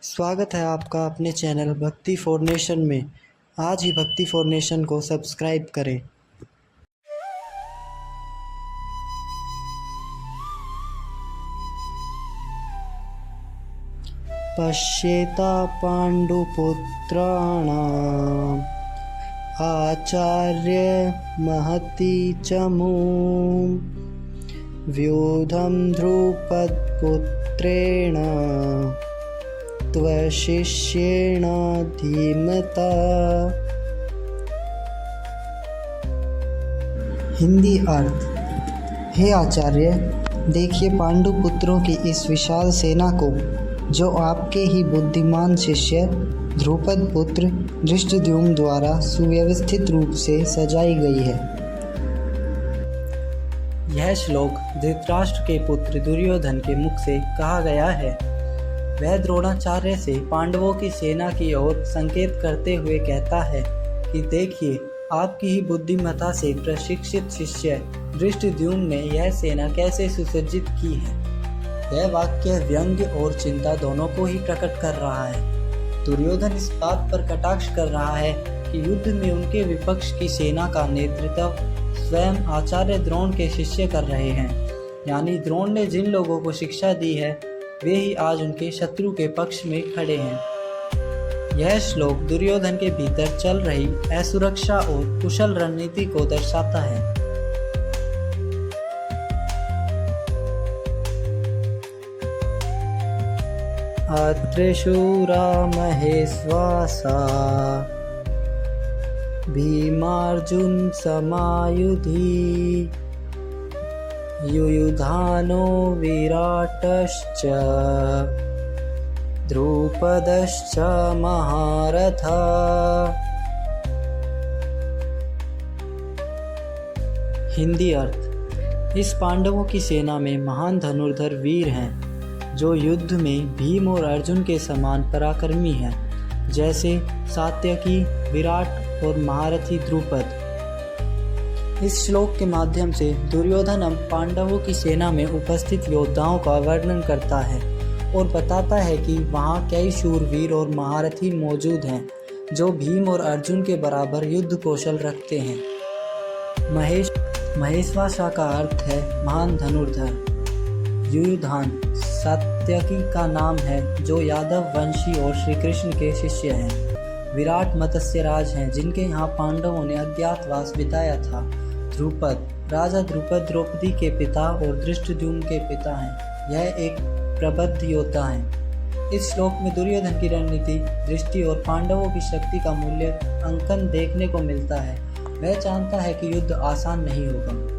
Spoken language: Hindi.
स्वागत है आपका अपने चैनल भक्ति फॉर नेशन में। आज ही भक्ति फॉर नेशन को सब्सक्राइब करें। पश्येता पाण्डुपुत्राणाम् आचार्य महती चमूं व्यूढं ध्रुपदपुत्रेण त्वशिष्येण धीमता। हिंदी अर्थ। हे आचार्य, देखिए पांडु पुत्रों की इस विशाल सेना को जो आपके ही बुद्धिमान शिष्य ध्रुपद पुत्र धृष्टद्युम्न द्वारा सुव्यवस्थित रूप से सजाई गई है। यह श्लोक धृतराष्ट्र के पुत्र दुर्योधन के मुख से कहा गया है। वह द्रोणाचार्य से पांडवों की सेना की ओर संकेत करते हुए कहता है कि देखिए, आपकी ही बुद्धिमत्ता से प्रशिक्षित शिष्य धृष्टद्युम्न ने यह सेना कैसे सुसज्जित की है। यह वाक्य व्यंग्य और चिंता दोनों को ही प्रकट कर रहा है। दुर्योधन इस बात पर कटाक्ष कर रहा है कि युद्ध में उनके विपक्ष की सेना का नेतृत्व स्वयं आचार्य द्रोण के शिष्य कर रहे हैं। यानी द्रोण ने जिन लोगों को शिक्षा दी है वे ही आज उनके शत्रु के पक्ष में खड़े हैं। यह श्लोक दुर्योधन के भीतर चल रही असुरक्षा और कुशल रणनीति को दर्शाता है। अत्रेशूरा महेश्वासा भीमार्जुन समायुधि युयुधानो विराटश्च द्रुपदश्च महारथा। हिंदी अर्थ। इस पांडवों की सेना में महान धनुर्धर वीर हैं जो युद्ध में भीम और अर्जुन के समान पराक्रमी हैं, जैसे सात्यकी, विराट और महारथी द्रुपद। इस श्लोक के माध्यम से दुर्योधन अब पांडवों की सेना में उपस्थित योद्धाओं का वर्णन करता है और बताता है कि वहाँ कई शूरवीर और महारथी मौजूद हैं जो भीम और अर्जुन के बराबर युद्ध कौशल रखते हैं। महेश्वासा का अर्थ है महान धनुर्धर। युयुधान सात्यकी का नाम है जो यादव वंशी और श्री कृष्ण के शिष्य हैं। विराट मत्स्यराज हैं जिनके यहाँ पांडवों ने अज्ञातवास बिताया था। द्रुपद राजा द्रुपद द्रौपदी के पिता और धृष्टद्युम्न के पिता हैं। यह एक प्रबुद्ध योद्धा हैं। इस श्लोक में दुर्योधन की रणनीति, दृष्टि और पांडवों की शक्ति का मूल्य अंकन देखने को मिलता है। वह जानता है कि युद्ध आसान नहीं होगा।